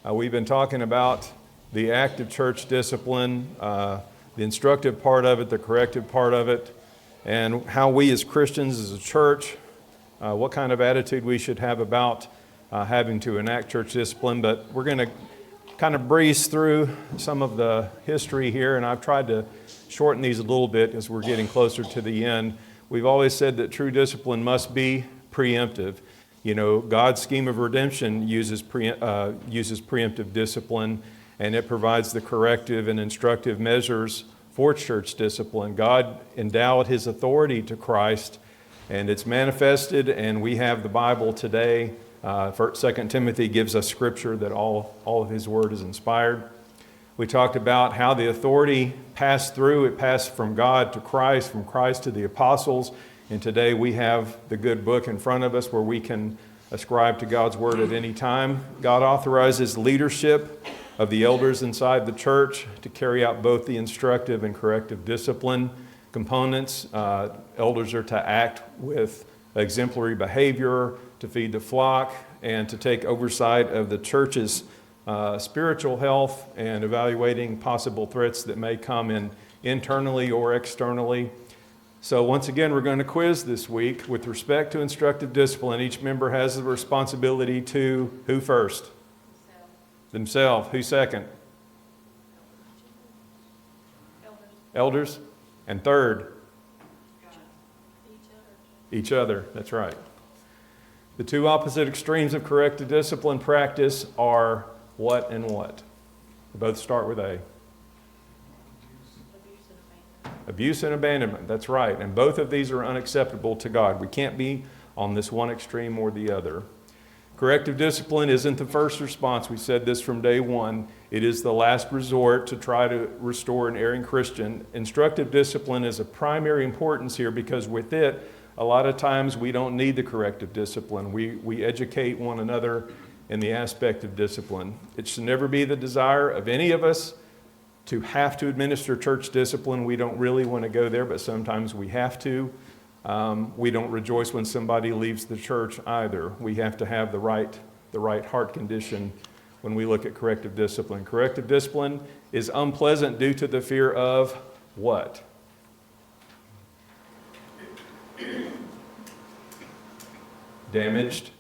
We've been talking about the active church discipline, the instructive part of it, the corrective part of it, and how we as Christians, as a church, what kind of attitude we should have about having to enact church discipline. But we're going to kind of breeze through some of the history here, and I've tried to shorten these a little bit as we're getting closer to the end. We've always said that true discipline must be preemptive. You know, God's scheme of redemption uses preemptive discipline, and it provides the corrective and instructive measures for church discipline. God endowed His authority to Christ, and it's manifested, and we have the Bible today. 2 Timothy gives us scripture that all of His word is inspired. We talked about how the authority passed through. It passed from God to Christ, from Christ to the apostles. And today we have the good book in front of us where we can ascribe to God's word at any time. God authorizes leadership of the elders inside the church to carry out both the instructive and corrective discipline components. Elders are to act with exemplary behavior, to feed the flock, and to take oversight of the church's spiritual health and evaluating possible threats that may come in internally or externally. So once again, we're going to quiz this week. With respect to instructive discipline, each member has the responsibility to, who first? Themselves. Who second? Elders. And third? Each other. That's right. The two opposite extremes of corrective discipline practice are what and what? They both start with A. Abuse and abandonment, that's right. And both of these are unacceptable to God. We can't be on this one extreme or the other. Corrective discipline isn't the first response. We said this from day one. It is the last resort to try to restore an erring Christian. Instructive discipline is of primary importance here because with it, a lot of times we don't need the corrective discipline. We educate one another in the aspect of discipline. It should never be the desire of any of us to have to administer church discipline. We don't really want to go there, but sometimes we have to. We don't rejoice when somebody leaves the church either. We have to have the right heart condition when we look at corrective discipline. Corrective discipline is unpleasant due to the fear of what? Damaged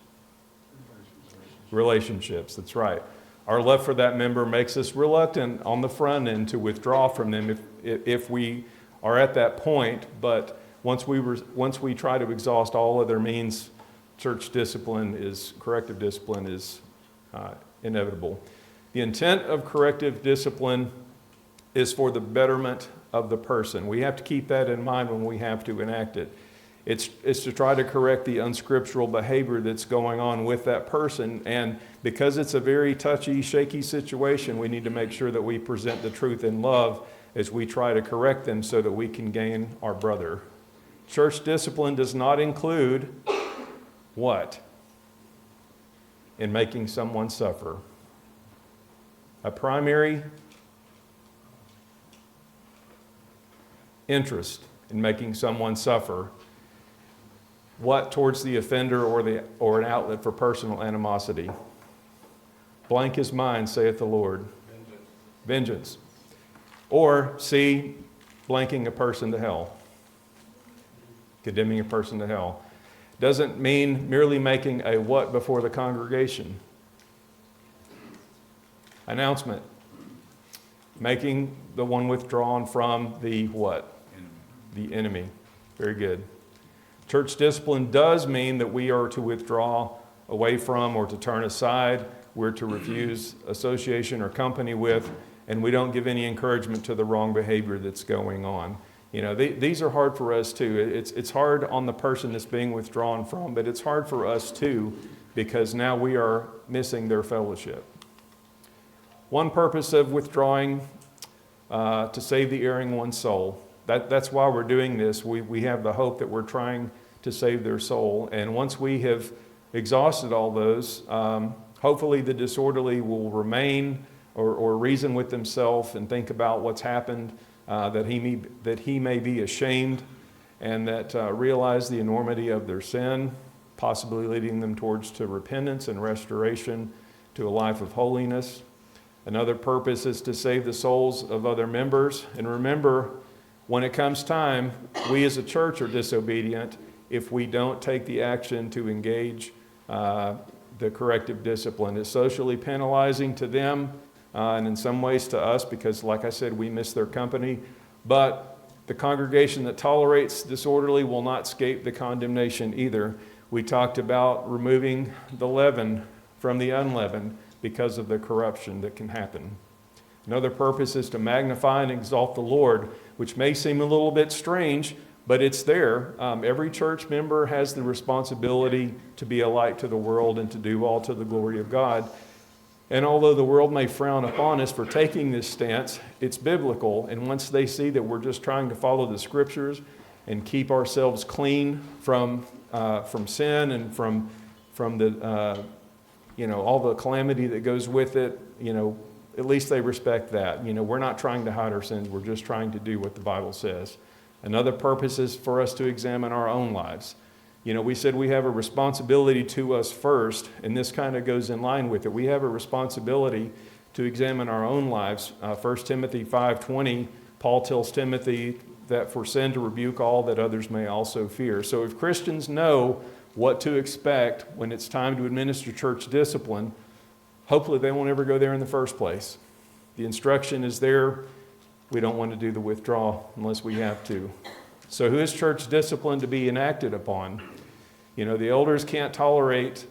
relationships. That's right. Our love for that member makes us reluctant on the front end to withdraw from them if we are at that point. But once we try to exhaust all other means, corrective discipline is inevitable. The intent of corrective discipline is for the betterment of the person. We have to keep that in mind when we have to enact it. It's to try to correct the unscriptural behavior that's going on with that person. And because it's a very touchy, shaky situation, we need to make sure that we present the truth in love as we try to correct them so that we can gain our brother. Church discipline does not include what? In making someone suffer. A primary interest in making someone suffer. What towards the offender or an outlet for personal animosity? Blank is mine, saith the Lord. Vengeance. Or C, blanking a person to hell. Condemning a person to hell. Doesn't mean merely making a what before the congregation. Announcement. Making the one withdrawn from the what? The enemy. Very good. Church discipline does mean that we are to withdraw away from or to turn aside. We're to refuse association or company with, and we don't give any encouragement to the wrong behavior that's going on. You know, these are hard for us too. It's hard on the person that's being withdrawn from, but it's hard for us too because now we are missing their fellowship. One purpose of withdrawing to save the erring one's soul. That's why we're doing this. We have the hope that we're trying to save their soul. And once we have exhausted all those, hopefully the disorderly will remain or reason with himself and think about what's happened, that he may be ashamed and that realize the enormity of their sin, possibly leading them towards to repentance and restoration, to to a life of holiness. Another purpose is to save the souls of other members. And remember, when it comes time, we as a church are disobedient if we don't take the action to engage the corrective discipline. It's socially penalizing to them and in some ways to us because, like I said, we miss their company. But the congregation that tolerates disorderly will not escape the condemnation either. We talked about removing the leaven from the unleavened because of the corruption that can happen. Another purpose is to magnify and exalt the Lord, which may seem a little bit strange, but it's there. Every church member has the responsibility to be a light to the world and to do all to the glory of God. And although the world may frown upon us for taking this stance, it's biblical. And once they see that we're just trying to follow the scriptures and keep ourselves clean from sin and from the all the calamity that goes with it, at least they respect that. We're not trying to hide our sins. We're just trying to do what the Bible says. Another purpose is for us to examine our own lives. We said we have a responsibility to us first, and this kind of goes in line with it. We have a responsibility to examine our own lives. 1 Timothy 5:20, Paul tells Timothy that for sin to rebuke all, that others may also fear. So if Christians know what to expect when it's time to administer church discipline, hopefully they won't ever go there in the first place. The instruction is there. We don't want to do the withdrawal unless we have to. So who is church discipline to be enacted upon? The elders can't tolerate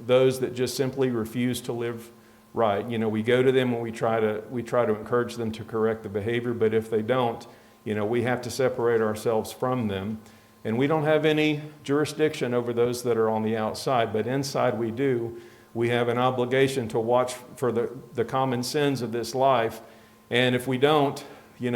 those that just simply refuse to live right. We go to them and we try to encourage them to correct the behavior, but if they don't, we have to separate ourselves from them. And we don't have any jurisdiction over those that are on the outside, but inside we do. We have an obligation to watch for the common sins of this life. And if we don't, we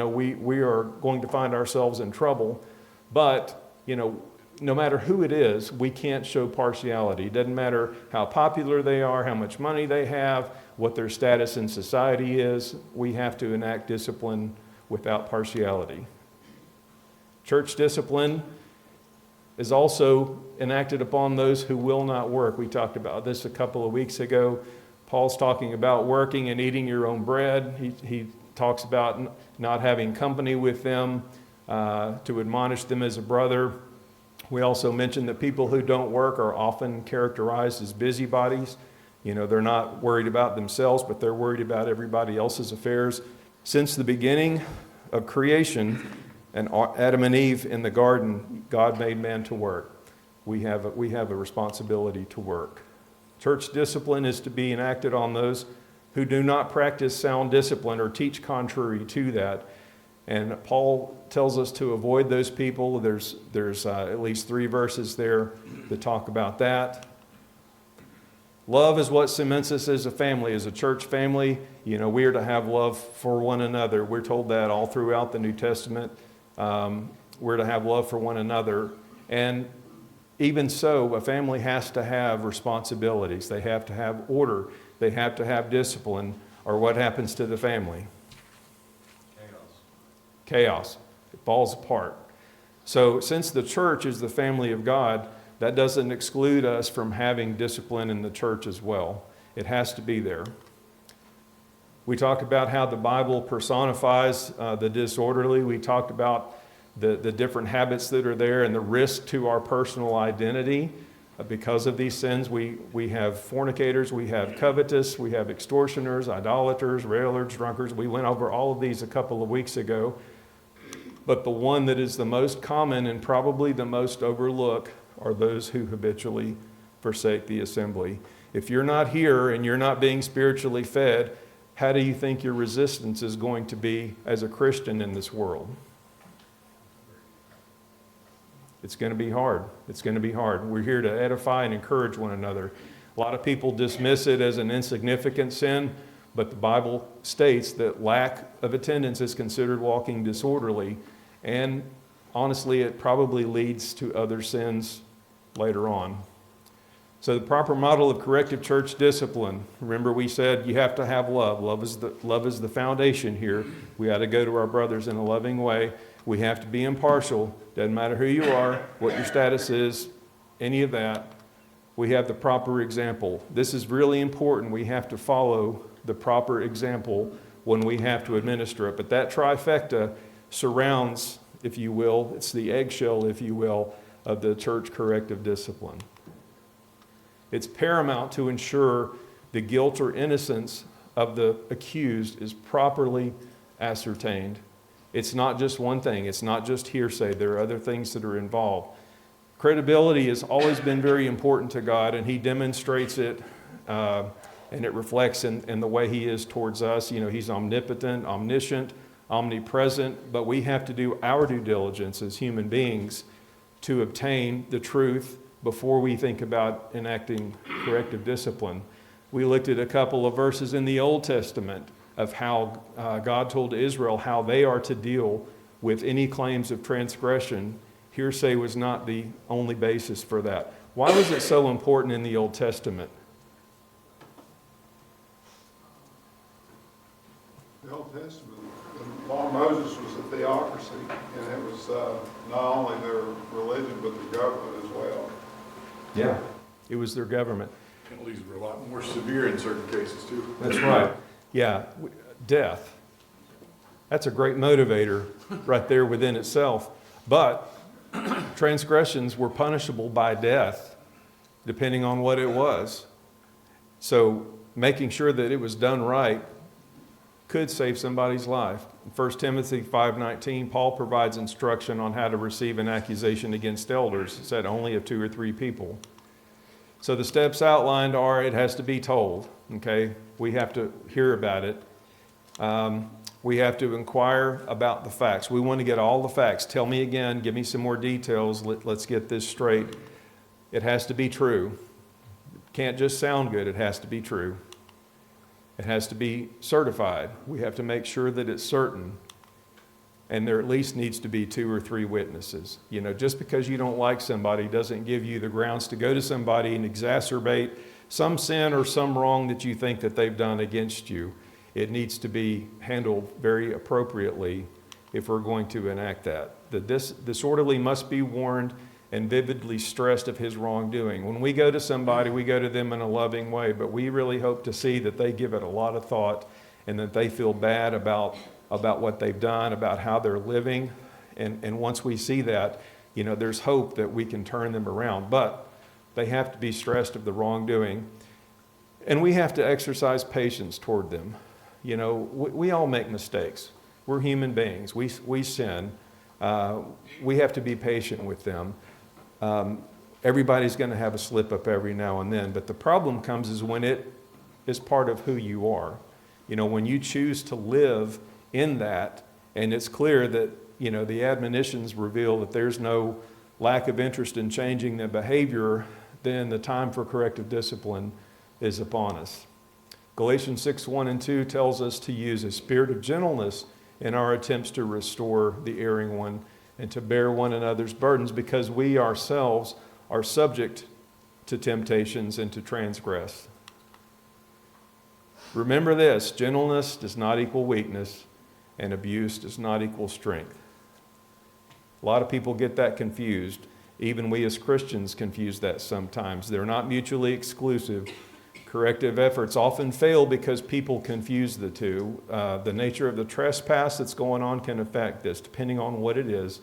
are going to find ourselves in trouble. But, no matter who it is, we can't show partiality. It doesn't matter how popular they are, how much money they have, what their status in society is. We have to enact discipline without partiality. Church discipline is also enacted upon those who will not work. We talked about this a couple of weeks ago. Paul's talking about working and eating your own bread. He talks about not having company with them, to admonish them as a brother. We also mentioned that people who don't work are often characterized as busybodies. They're not worried about themselves, but they're worried about everybody else's affairs. Since the beginning of creation and Adam and Eve in the garden, God made man to work. We have a responsibility to work. Church discipline is to be enacted on those who do not practice sound discipline or teach contrary to that. And Paul tells us to avoid those people. There's at least 3 verses there that talk about that. Love is what cements us as a family, as a church family. We are to have love for one another. We're told that all throughout the New Testament. We're to have love for one another. And even so, a family has to have responsibilities. They have to have order. They have to have discipline, or what happens to the family? Chaos. It falls apart. So since the church is the family of God, that doesn't exclude us from having discipline in the church as well. It has to be there. We talked about how the Bible personifies the disorderly. We talked about the different habits that are there and the risk to our personal identity. Because of these sins, we have fornicators, we have covetous, we have extortioners, idolaters, railers, drunkards. We went over all of these a couple of weeks ago. But the one that is the most common and probably the most overlooked are those who habitually forsake the assembly. If you're not here and you're not being spiritually fed, how do you think your resistance is going to be as a Christian in this world? It's going to be hard. It's going to be hard. We're here to edify and encourage one another. A lot of people dismiss it as an insignificant sin, but the Bible states that lack of attendance is considered walking disorderly. And honestly, it probably leads to other sins later on. So the proper model of corrective church discipline. Remember, we said you have to have love. Love is the foundation here. We got to go to our brothers in a loving way. We have to be impartial. Doesn't matter who you are, what your status is, any of that. we have the proper example. This is really important. We have to follow the proper example when we have to administer it. But that trifecta surrounds, if you will, it's the eggshell, if you will, of the church corrective discipline. It's paramount to ensure the guilt or innocence of the accused is properly ascertained. It's not just one thing. It's not just hearsay. There are other things that are involved. Credibility has always been very important to God, and He demonstrates it, and it reflects in the way He is towards us. You know, He's omnipotent, omniscient, omnipresent, but we have to do our due diligence as human beings to obtain the truth before we think about enacting corrective discipline. We looked at a couple of verses in the Old Testament of how God told Israel how they are to deal with any claims of transgression. Hearsay was not the only basis for that. Why was it so important in the Old Testament? The Old Testament, the law of Moses was a theocracy, and it was not only their religion, but their government as well. Yeah, it was their government. Penalties were a lot more severe in certain cases, too. That's right. Yeah, death. That's a great motivator right there within itself. But transgressions were punishable by death, depending on what it was. So making sure that it was done right could save somebody's life. In 1 Timothy 5:19, Paul provides instruction on how to receive an accusation against elders. It said only of 2 or 3 people. So the steps outlined are it has to be told, okay? We have to hear about it. We have to inquire about the facts. We want to get all the facts. Tell me again, give me some more details. Let's get this straight. It has to be true. It can't just sound good, it has to be true. It has to be certified. We have to make sure that it's certain. And there at least needs to be 2 or 3 witnesses. You know, just because you don't like somebody doesn't give you the grounds to go to somebody and exacerbate some sin or some wrong that you think that they've done against you. It needs to be handled very appropriately if we're going to enact that. The disorderly must be warned and vividly stressed of his wrongdoing. When we go to somebody, we go to them in a loving way, but we really hope to see that they give it a lot of thought and that they feel bad about what they've done, about how they're living. And once we see that, you know, there's hope that we can turn them around. But they have to be stressed of the wrongdoing. And we have to exercise patience toward them. You know, we all make mistakes. We're human beings. We sin. We have to be patient with them. Everybody's going to have a slip up every now and then. But the problem comes is when it is part of who you are. You know, when you choose to live in that, and it's clear that, you know, the admonitions reveal that there's no lack of interest in changing the behavior, then the time for corrective discipline is upon us. Galatians 6:1 and 2 tells us to use a spirit of gentleness in our attempts to restore the erring one and to bear one another's burdens, because we ourselves are subject to temptations and to transgress. Remember this, gentleness does not equal weakness, and abuse does not equal strength. A lot of people get that confused. Even we as Christians confuse that sometimes. They're not mutually exclusive. Corrective efforts often fail because people confuse the two. The nature of the trespass that's going on can affect this, depending on what it is.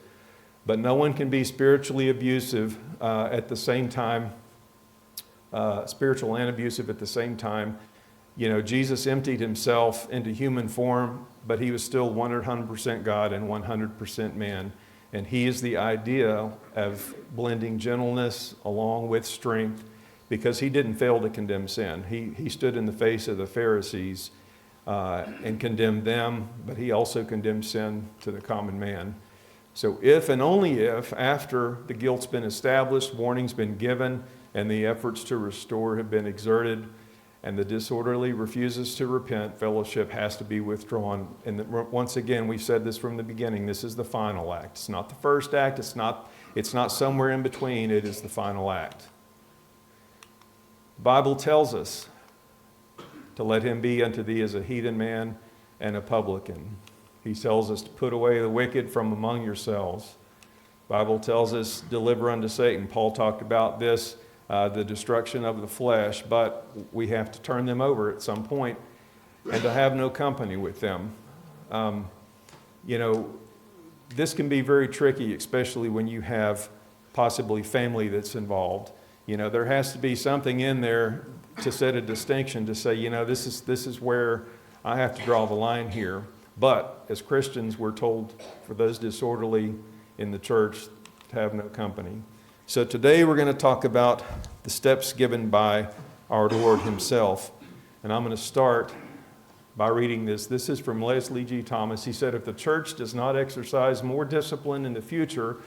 But no one can be spiritually abusive at the same time, spiritual and abusive at the same time. You know, Jesus emptied himself into human form, but he was still 100% God and 100% man. And he is the idea of blending gentleness along with strength, because he didn't fail to condemn sin. He stood in the face of the Pharisees and condemned them, but he also condemned sin to the common man. So if and only if, after the guilt's been established, warning's been given, and the efforts to restore have been exerted, and the disorderly refuses to repent, fellowship has to be withdrawn. And once again, we said this from the beginning, this is the final act. It's not the first act, it's not somewhere in between, it is the final act. The Bible tells us to let him be unto thee as a heathen man and a publican. He tells us to put away the wicked from among yourselves. The Bible tells us, deliver unto Satan. Paul talked about this the destruction of the flesh, but we have to turn them over at some point and to have no company with them. You know, this can be very tricky, especially when you have possibly family that's involved. You know, there has to be something in there to set a distinction to say, you know, this is where I have to draw the line here. But as Christians, we're told for those disorderly in the church to have no company. So today we're going to talk about the steps given by our Lord himself. And I'm going to start by reading this. This is from Leslie G. Thomas. He said, if the church does not exercise more discipline in the future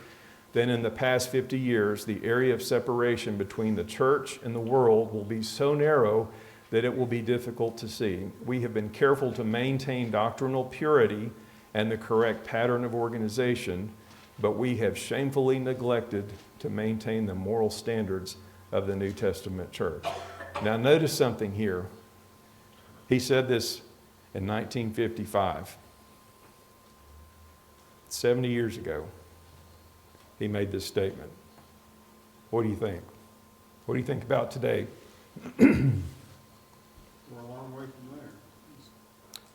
than in the past 50 years, the area of separation between the church and the world will be so narrow that it will be difficult to see. We have been careful to maintain doctrinal purity and the correct pattern of organization, but we have shamefully neglected to maintain the moral standards of the New Testament church. Now notice something here. He said this in 1955. 70 years ago, he made this statement. What do you think? What do you think about today? We're a long way from there.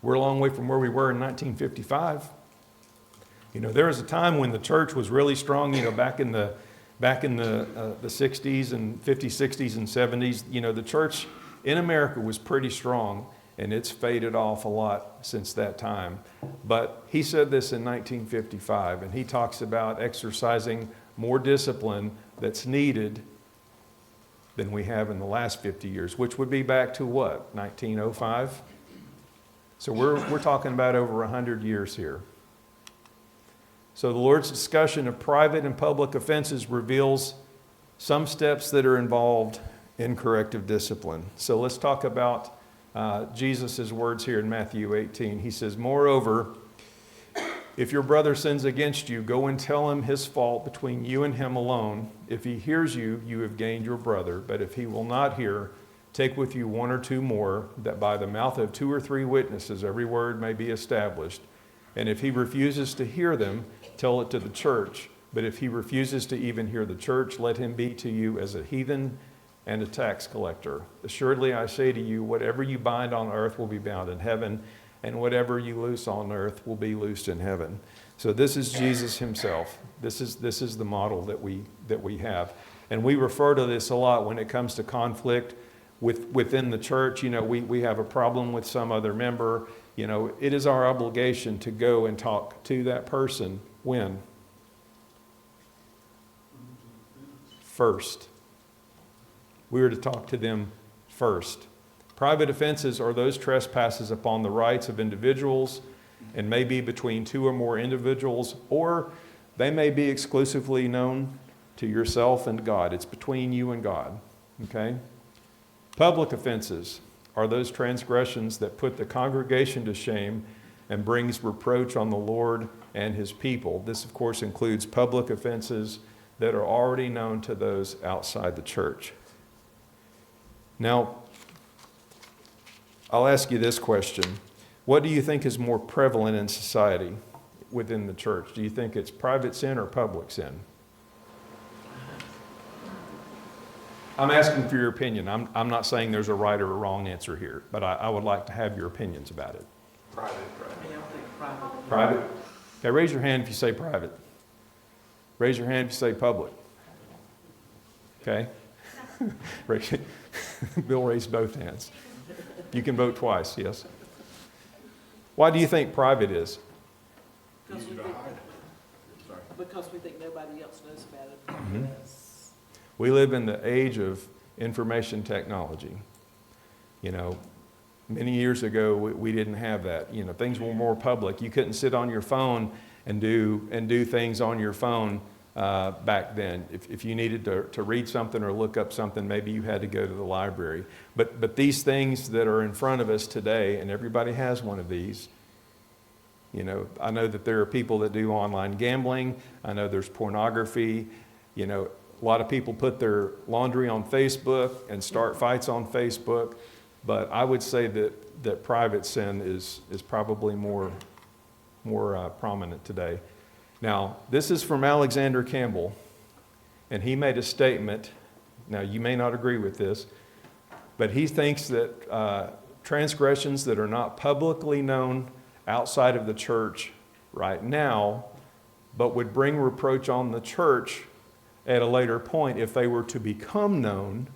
We're a long way from where we were in 1955. You know, there was a time when the church was really strong, you know, back in the 60s and 50s, 60s, and 70s. You know, the church in America was pretty strong, and it's faded off a lot since that time. But he said this in 1955, and he talks about exercising more discipline that's needed than we have in the last 50 years, which would be back to what, 1905? So we're talking about over 100 years here. So the Lord's discussion of private and public offenses reveals some steps that are involved in corrective discipline. So let's talk about Jesus' words here in Matthew 18. He says, moreover, if your brother sins against you, go and tell him his fault between you and him alone. If he hears you, you have gained your brother. But if he will not hear, take with you one or two more, that by the mouth of 2 or 3 witnesses every word may be established. And if he refuses to hear them, tell it to the church. But if he refuses to even hear the church, let him be to you as a heathen and a tax collector. Assuredly, I say to you, whatever you bind on earth will be bound in heaven, and whatever you loose on earth will be loosed in heaven. So this is Jesus himself. This is the model that we have. And we refer to this a lot when it comes to conflict within the church. You know, we have a problem with some other member. You know, it is our obligation to go and talk to that person when? First. We are to talk to them first. Private offenses are those trespasses upon the rights of individuals and may be between 2 or more individuals, or they may be exclusively known to yourself and God. It's between you and God, okay? Public offenses are those transgressions that put the congregation to shame and brings reproach on the Lord and his people. This, of course, includes public offenses that are already known to those outside the church. Now, I'll ask you this question. What do you think is more prevalent in society within the church? Do you think it's private sin or public sin? I'm asking for your opinion. I'm not saying there's a right or a wrong answer here, but I would like to have your opinions about it. Private. Yeah, I think private. Private? Okay, raise your hand if you say private. Raise your hand if you say public. Okay? Bill raised both hands. You can vote twice, yes. Why do you think private is? Because Easier we to think, hide. Sorry. because we think nobody else knows about it. Mhm. Yes. We live in the age of information technology. You know, many years ago, we didn't have that. You know, things were more public. You couldn't sit on your phone and do things on your phone back then. If you needed to read something or look up something, maybe you had to go to the library. But these things that are in front of us today, and everybody has one of these, you know, I know that there are people that do online gambling. I know there's pornography. You know, a lot of people put their laundry on Facebook and start fights on Facebook. But I would say that private sin is probably more prominent today. Now, this is from Alexander Campbell, and he made a statement Now, you may not agree with this, but he thinks that transgressions that are not publicly known outside of the church right now, but would bring reproach on the church at a later point, if they were to become known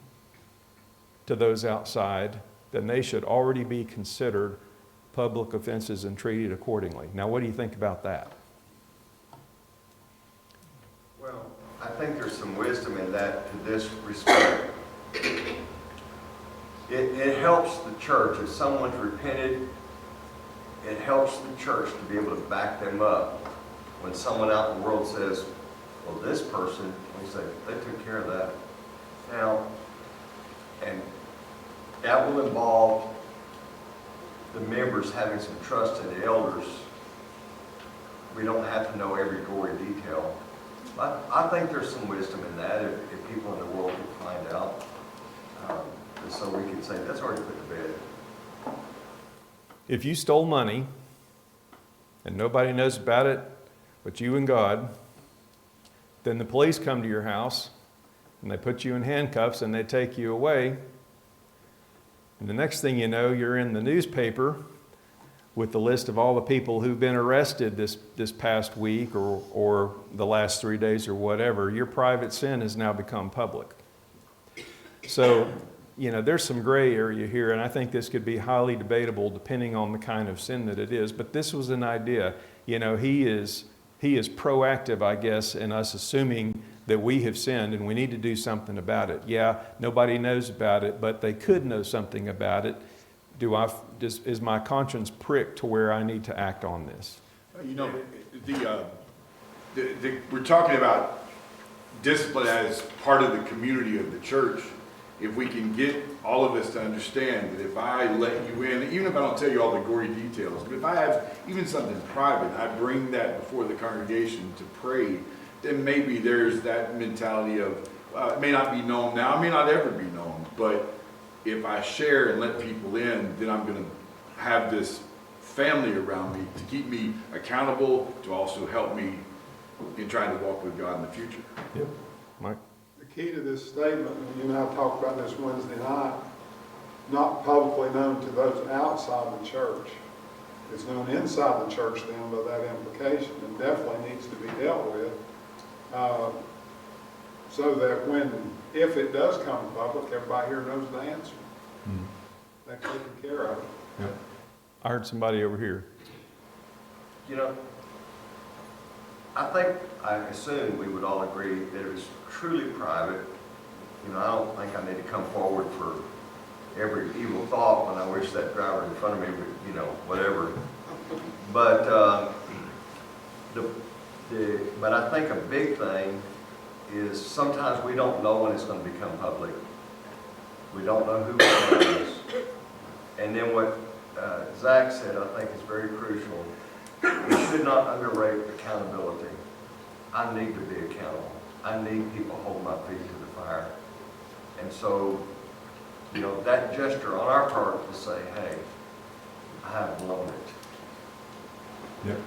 to those outside, then they should already be considered public offenses and treated accordingly. Now, what do you think about that? Well, I think there's some wisdom in that to this respect. It helps the church, if someone's repented, it helps the church to be able to back them up. When someone out in the world says, well, this person, we say, they took care of that. Now, and that will involve the members having some trust in the elders. We don't have to know every gory detail. But I think there's some wisdom in that if people in the world can find out. And so we can say, that's already put to bed. If you stole money and nobody knows about it but you and God, then the police come to your house and they put you in handcuffs and they take you away. And the next thing you know, you're in the newspaper with the list of all the people who've been arrested this past week or the last 3 days or whatever. Your private sin has now become public. So, there's some gray area here, and I think this could be highly debatable depending on the kind of sin that it is. But this was an idea. He is proactive, I guess, in us assuming that we have sinned and we need to do something about it. Yeah, nobody knows about it, but they could know something about it. Is my conscience pricked to where I need to act on this? We're talking about discipline as part of the community of the church. If we can get all of us to understand that if I let you in, even if I don't tell you all the gory details, but if I have even something private, I bring that before the congregation to pray, then maybe there's that mentality of, it may not be known now, it may not ever be known, but if I share and let people in, then I'm going to have this family around me to keep me accountable, to also help me in trying to walk with God in the future. Yep. Mike? The key to this statement, and you and I talked about this Wednesday night, not publicly known to those outside the church. It's known inside the church then by that implication, and definitely needs to be dealt with. So that if it does come public, everybody here knows the answer. They're taken care of it. Yep. I heard somebody over here. I assume we would all agree that it was truly private. I don't think I need to come forward for every evil thought when I wish that driver in front of me would, whatever. But but I think a big thing is sometimes we don't know when it's going to become public. We don't know who it is. And then what Zach said, I think is very crucial. We should not underrate accountability. I need to be accountable. I need people holding my feet to the fire. And so, that gesture on our part to say, hey, I have blown it. Yep.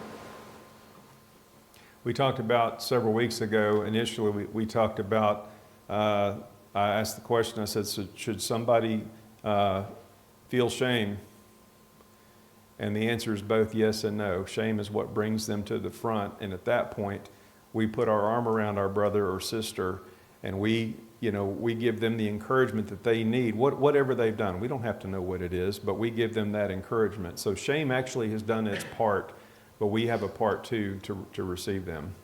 We talked about several weeks ago, initially we talked about, I asked the question, I said, so should somebody feel shame? And the answer is both yes and no. Shame is what brings them to the front, and at that point, we put our arm around our brother or sister, and we give them the encouragement that they need, whatever they've done. We don't have to know what it is, but we give them that encouragement. So shame actually has done its part, but we have a part too to receive them.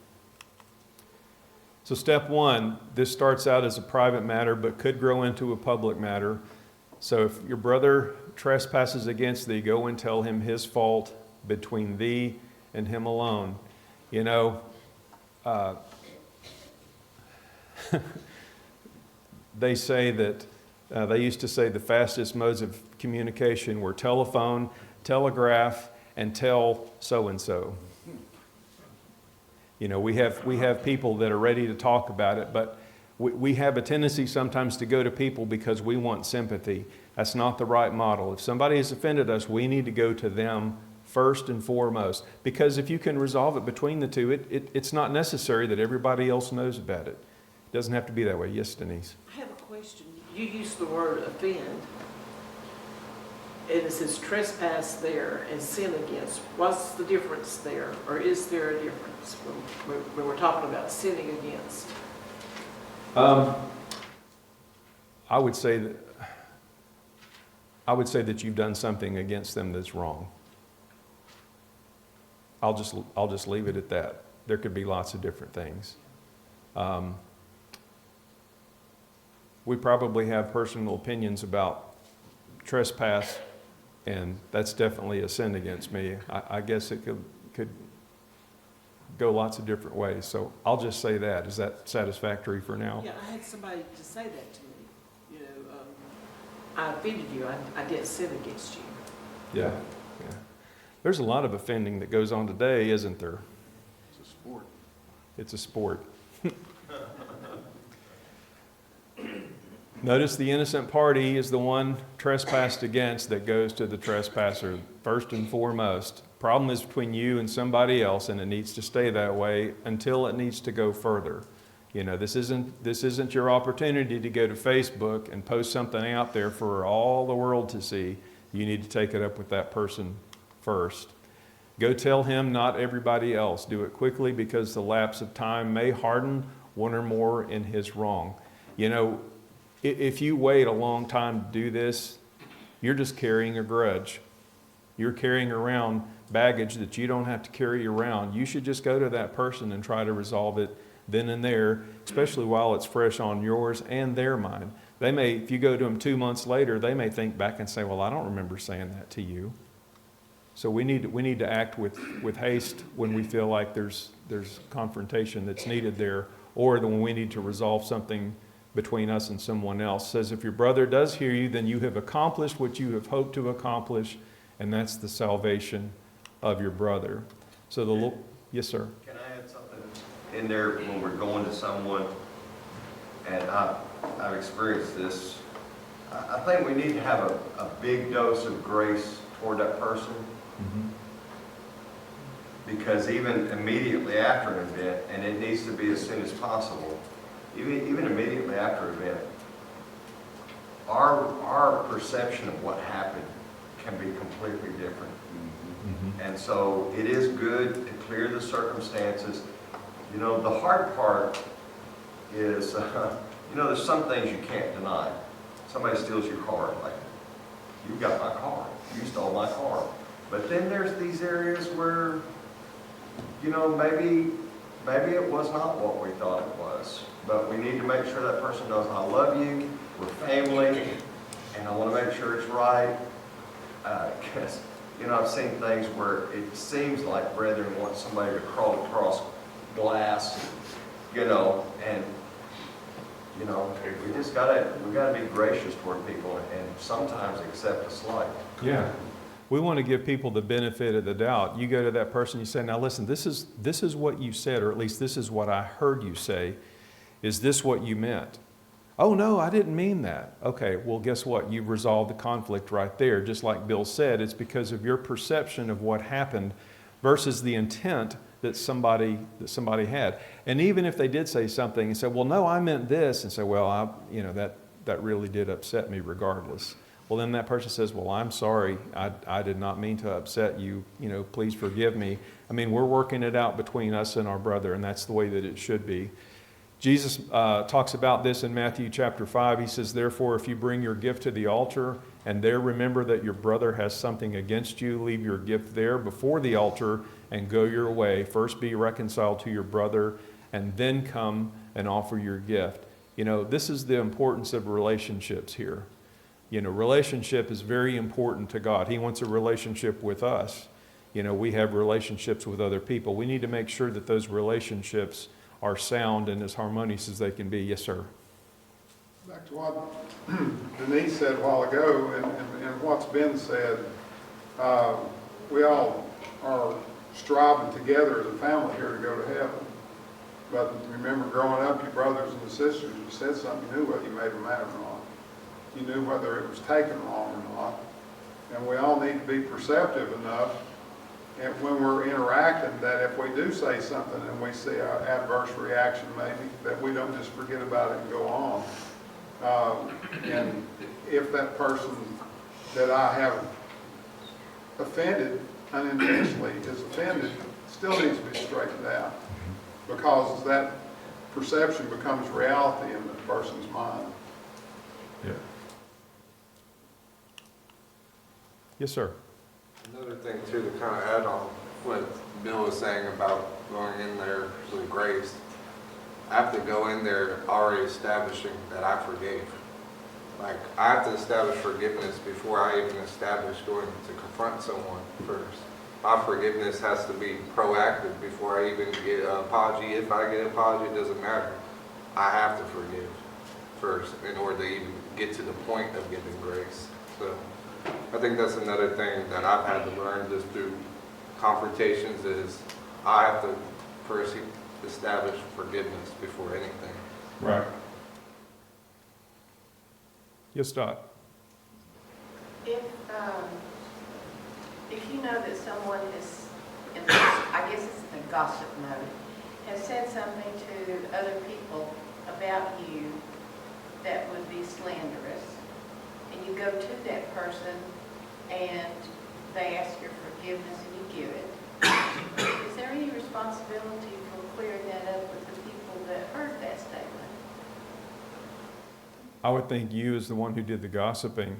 So step one, this starts out as a private matter, but could grow into a public matter. So if your brother trespasses against thee, go and tell him his fault between thee and him alone. They say that, they used to say the fastest modes of communication were telephone, telegraph, and tell so-and-so. We have people that are ready to talk about it, but we have a tendency sometimes to go to people because we want sympathy. That's not the right model. If somebody has offended us, we need to go to them first and foremost. Because if you can resolve it between the two, it's not necessary that everybody else knows about it. It doesn't have to be that way. Yes, Denise? I have a question. You used the word offend, and it says trespass there and sin against. What's the difference there, or is there a difference when we're talking about sinning against? I would say that you've done something against them that's wrong. I'll just leave it at that. There could be lots of different things. We probably have personal opinions about trespass, and that's definitely a sin against me. I guess it could go lots of different ways. So I'll just say that. Is that satisfactory for now? Yeah, I had somebody to say that to me. You know, I offended you. I didn't sin against you. Yeah. There's a lot of offending that goes on today, isn't there? It's a sport. It's a sport. Notice the innocent party is the one trespassed against that goes to the trespasser first and foremost. Problem is between you and somebody else, and it needs to stay that way until it needs to go further. You know, this isn't your opportunity to go to Facebook and post something out there for all the world to see. You need to take it up with that person first. Go tell him, not everybody else. Do it quickly, because the lapse of time may harden one or more in his wrong. You know, if you wait a long time to do this, you're just carrying a grudge. You're carrying around baggage that you don't have to carry around. You should just go to that person and try to resolve it then and there, especially while it's fresh on yours and their mind. They may, if you go to them 2 months later, they may think back and say, well, I don't remember saying that to you. So we need to act with haste when we feel like there's confrontation that's needed there, or when we need to resolve something between us and someone else. It says, if your brother does hear you, then you have accomplished what you have hoped to accomplish, and that's the salvation of your brother. So yes, sir. Can I add something in there when we're going to someone, and I've experienced this. I think we need to have a big dose of grace toward that person. Mm-hmm. Because even immediately after an event, and it needs to be as soon as possible, even immediately after an event, our perception of what happened can be completely different. Mm-hmm. And so it is good to clear the circumstances. You know, the hard part is, you know, there's some things you can't deny. Somebody steals your car, like, you got my car, you stole my car. But then there's these areas where, you know, maybe it was not what we thought it was. But we need to make sure that person knows, I love you, we're family, and I want to make sure it's right. Because, you know, I've seen things where it seems like brethren want somebody to crawl across glass, you know, and, you know, we gotta be gracious toward people and sometimes accept a slight. Yeah. We want to give people the benefit of the doubt. You go to that person, you say, now listen, this is what you said, or at least this is what I heard you say. Is this what you meant? Oh, no, I didn't mean that. Okay, well, guess what? You've resolved the conflict right there. Just like Bill said, it's because of your perception of what happened versus the intent that somebody had. And even if they did say something and say, well, no, I meant this, and say, well, that really did upset me regardless. Well, then that person says, well, I'm sorry. I did not mean to upset you. You know, please forgive me. I mean, we're working it out between us and our brother, and that's the way that it should be. Jesus talks about this in Matthew chapter 5. He says, therefore, if you bring your gift to the altar and there remember that your brother has something against you, leave your gift there before the altar and go your way. First be reconciled to your brother and then come and offer your gift. You know, this is the importance of relationships here. You know, relationship is very important to God. He wants a relationship with us. You know, we have relationships with other people. We need to make sure that those relationships are sound and as harmonious as they can be. Yes, sir. Back to what Denise said a while ago and what's been said, we all are striving together as a family here to go to heaven. But remember, growing up, your brothers and sisters, you said something, you knew whether you made them mad or not. You knew whether it was taken wrong or not. And we all need to be perceptive enough and when we're interacting, that if we do say something and we see an adverse reaction maybe, that we don't just forget about it and go on. And if that person that I have offended unintentionally is offended, still needs to be straightened out, because that perception becomes reality in the person's mind. Yeah. Yes, sir. Another thing too, to kind of add on what Bill was saying about going in there with grace, I have to go in there already establishing that I forgave. Like, I have to establish forgiveness before I even establish going to confront someone first. My forgiveness has to be proactive before I even get an apology. If I get an apology, it doesn't matter. I have to forgive first in order to even get to the point of giving grace. So I think that's another thing that I've had to learn just through confrontations is I have to first establish forgiveness before anything. Right. Yes, Dot. If you know that someone is, in the, I guess it's the gossip mode, has said something to other people about you that would be slanderous, and you go to that person and they ask your forgiveness and you give it, is there any responsibility for clearing that up with the people that heard that statement? I would think you, as the one who did the gossiping,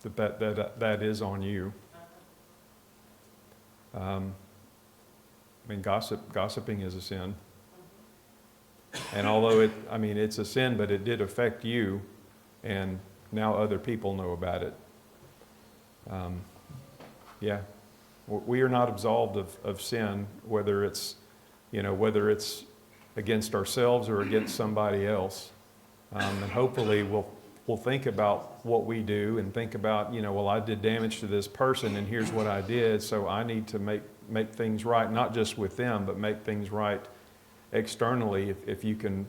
that is on you. I mean, gossiping is a sin. And although it's a sin, but it did affect you, and now other people know about it. Yeah, we are not absolved of sin, whether it's against ourselves or against somebody else. And hopefully we'll think about what we do and think about, well, I did damage to this person and here's what I did, so I need to make things right, not just with them, but make things right externally if you can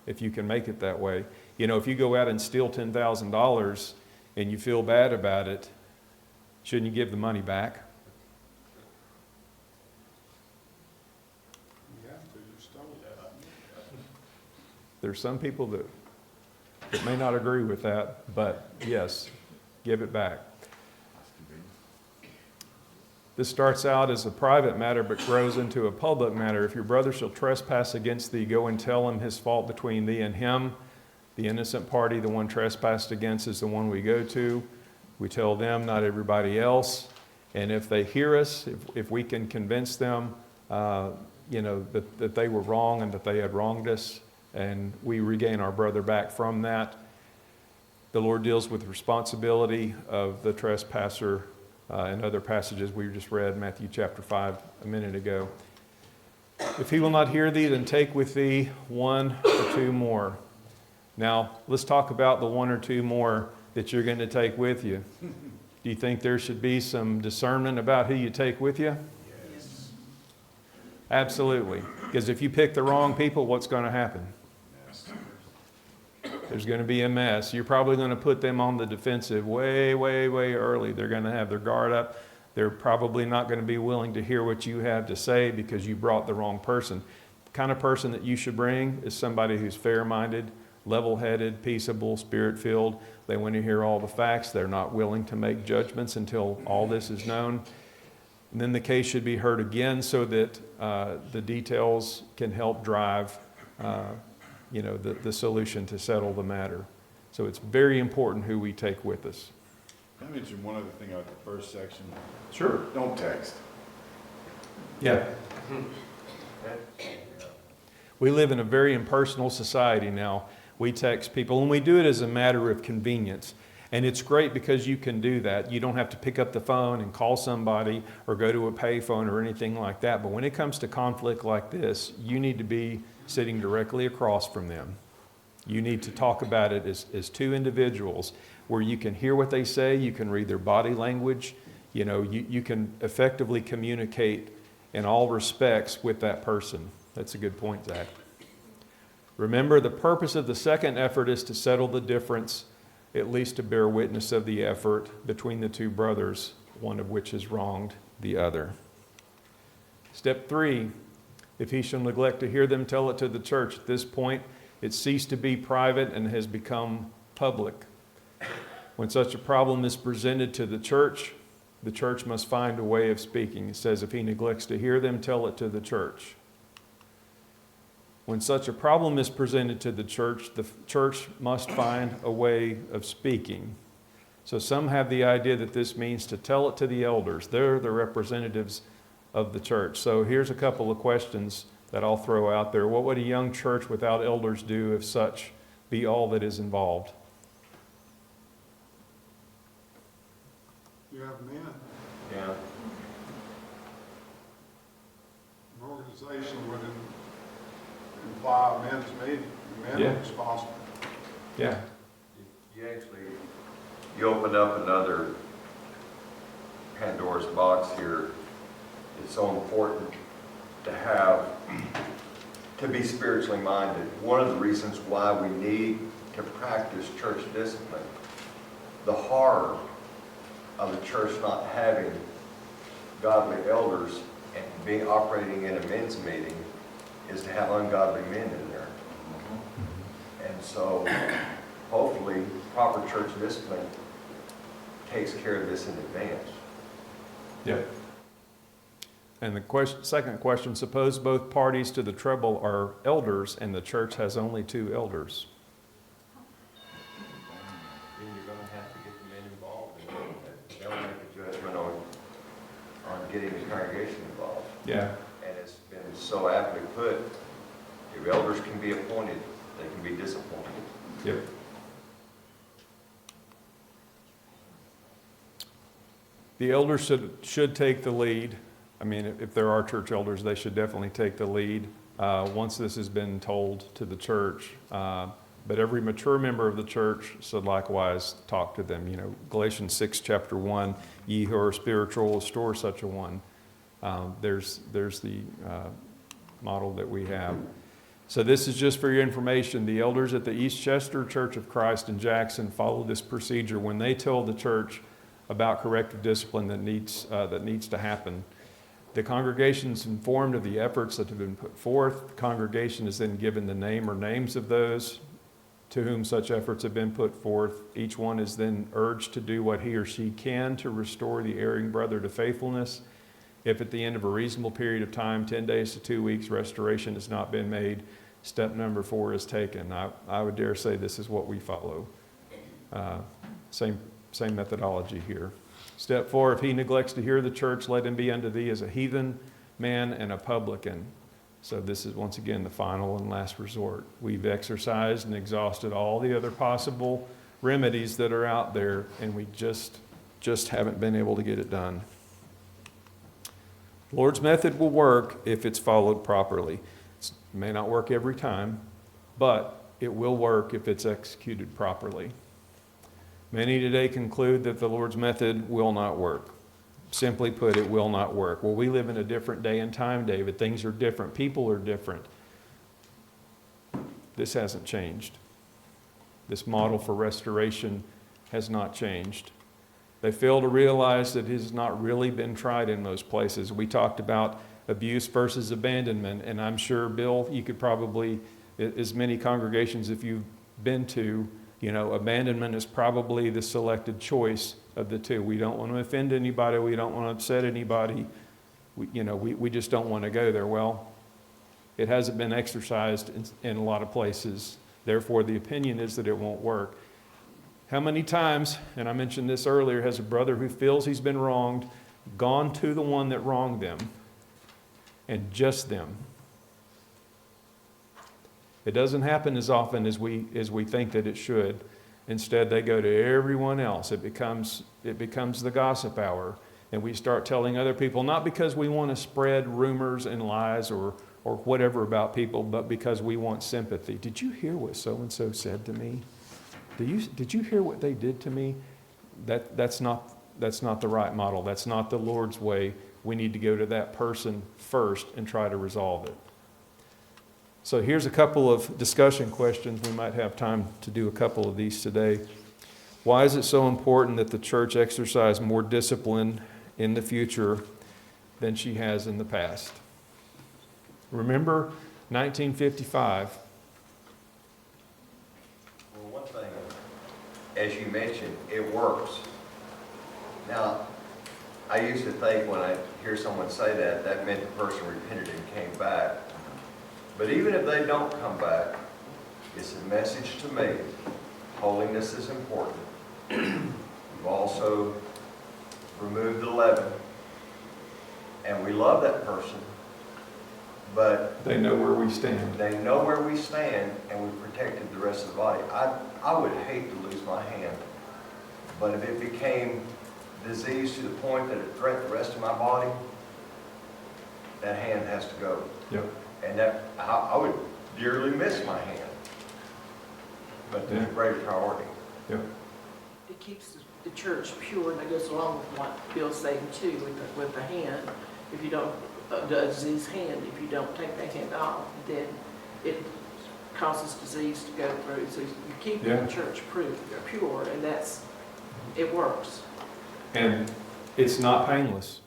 make it that way. If you go out and steal $10,000 and you feel bad about it, shouldn't you give the money back? You have to, you stole that. There's some people that may not agree with that, but yes, give it back. This starts out as a private matter, but grows into a public matter. If your brother shall trespass against thee, go and tell him his fault between thee and him. The innocent party, the one trespassed against, is the one we go to. We tell them, not everybody else. And if they hear us, if we can convince them, that they were wrong and that they had wronged us, and we regain our brother back from that, the Lord deals with the responsibility of the trespasser in other passages we just read, Matthew chapter 5 a minute ago. If he will not hear thee, then take with thee one or two more. Now, let's talk about the one or two more that you're going to take with you. Do you think there should be some discernment about who you take with you? Yes. Absolutely. Because if you pick the wrong people, what's going to happen? There's going to be a mess. You're probably going to put them on the defensive way, way, way early. They're going to have their guard up. They're probably not going to be willing to hear what you have to say because you brought the wrong person. The kind of person that you should bring is somebody who's fair-minded, level-headed, peaceable, spirit-filled. They want to hear all the facts. They're not willing to make judgments until all this is known. And then the case should be heard again so that the details can help drive the solution to settle the matter. So it's very important who we take with us. Can I mention one other thing about the first section? Sure. Don't text. Yeah. We live in a very impersonal society now. We text people, and we do it as a matter of convenience. And it's great because you can do that. You don't have to pick up the phone and call somebody or go to a payphone or anything like that. But when it comes to conflict like this, you need to be sitting directly across from them. You need to talk about it as two individuals where you can hear what they say, you can read their body language, you can effectively communicate in all respects with that person. That's a good point, Zach. Remember, the purpose of the second effort is to settle the difference, at least to bear witness of the effort between the two brothers, one of which has wronged the other. Step 3, if he shall neglect to hear them, tell it to the church. At this point, It ceased to be private and has become public. When such a problem is presented to the church must find a way of speaking. It says, if he neglects to hear them, tell it to the church. When such a problem is presented to the church must find a way of speaking. So some have the idea that this means to tell it to the elders. They're the representatives of the church. So here's a couple of questions that I'll throw out there. What would a young church without elders do if such be all that is involved? You have men. Yeah. An organization would imply a men's meeting. Men Yeah. are responsible. Yeah. You opened up another Pandora's box here. It's so important to be spiritually minded. One of the reasons why we need to practice church discipline, the horror of the church not having godly elders and operating in a men's meeting is to have ungodly men in there. And so hopefully proper church discipline takes care of this in advance. Yeah. And the second question, suppose both parties to the trouble are elders and the church has only 2 elders. Then you're going to have to get the men involved and they'll make a judgment on getting the congregation involved. Yeah. And it's been so aptly put, if elders can be appointed, they can be disappointed. Yep. The elders should take the lead. I mean, if there are church elders, they should definitely take the lead once this has been told to the church. But every mature member of the church should likewise talk to them. You know, Galatians 6, chapter 1, ye who are spiritual, restore such a one. There's the model that we have. So this is just for your information. The elders at the East Chester Church of Christ in Jackson follow this procedure when they tell the church about corrective discipline that needs to happen. The congregation is informed of the efforts that have been put forth. The congregation is then given the name or names of those to whom such efforts have been put forth. Each one is then urged to do what he or she can to restore the erring brother to faithfulness. If at the end of a reasonable period of time, 10 days to 2 weeks, restoration has not been made, step number 4 is taken. I would dare say this is what we follow. Same methodology here. Step 4, if he neglects to hear the church, let him be unto thee as a heathen man and a publican. So this is once again the final and last resort. We've exercised and exhausted all the other possible remedies that are out there, and we just haven't been able to get it done. The Lord's method will work if it's followed properly. It may not work every time, but it will work if it's executed properly. Many today conclude that the Lord's method will not work. Simply put, it will not work. Well, we live in a different day and time, David. Things are different. People are different. This hasn't changed. This model for restoration has not changed. They fail to realize that it has not really been tried in most places. We talked about abuse versus abandonment, and I'm sure, Bill, you could probably, as many congregations if you've been to, you know, abandonment is probably the selected choice of the two. We don't want to offend anybody. We don't want to upset anybody. We just don't want to go there. Well, it hasn't been exercised in a lot of places. Therefore, the opinion is that it won't work. How many times, and I mentioned this earlier, has a brother who feels he's been wronged gone to the one that wronged them and just them? It doesn't happen as often as we think that it should. Instead, they go to everyone else. It becomes the gossip hour, and we start telling other people, not because we want to spread rumors and lies or whatever about people, but because we want sympathy. Did you hear what so-and-so said to me? Did you hear what they did to me? That's not the right model. That's not the Lord's way. We need to go to that person first and try to resolve it. So here's a couple of discussion questions. We might have time to do a couple of these today. Why is it so important that the church exercise more discipline in the future than she has in the past? Remember 1955. as you mentioned, it works. Now, I used to think when I hear someone say that, that meant the person repented and came back. But even if they don't come back, it's a message to me. Holiness is important. You've also removed the leaven. And we love that person, but They know where we stand. they know where we stand, and we've protected the rest of the body. I would hate to lose my hand, but if it became disease to the point that it threatened the rest of my body, that hand has to go. Yep. And that, I would dearly miss my hand, but there's a greater priority. Yep. It keeps the church pure, and that goes along with what Bill's saying too, with the hand. If you don't, disease hand, if you don't take that hand off, then it causes disease to go through. So you keep Yeah. the church pure, and it works. And it's not painless.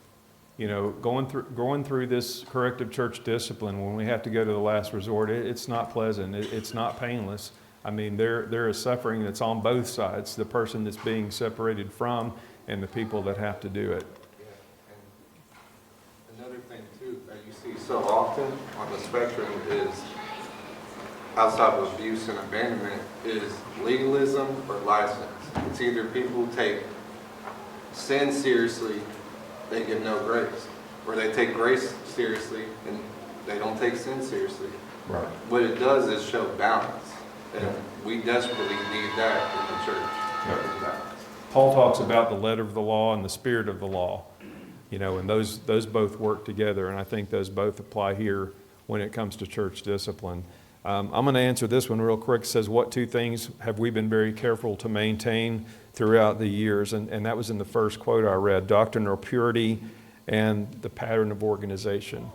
You know, going through this corrective church discipline, when we have to go to the last resort, it's not pleasant. It's not painless. I mean, there is suffering that's on both sides, the person that's being separated from and the people that have to do it. And another thing too that you see so often on the spectrum is, outside of abuse and abandonment, is legalism or license. It's either people take sin seriously, they give no grace, or they take grace seriously and they don't take sin seriously. Right. What it does is show balance, and we desperately need that in the church. Yep. Paul talks about the letter of the law and the spirit of the law, you know, and those both work together, and I think those both apply here when it comes to church discipline. I'm going to answer this one real quick. It says, what two things have we been very careful to maintain throughout the years? And that was in the first quote I read, doctrinal purity and the pattern of organization.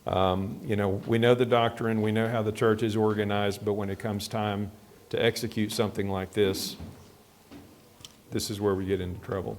You know, we know the doctrine, we know how the church is organized, but when it comes time to execute something like this is where we get into trouble.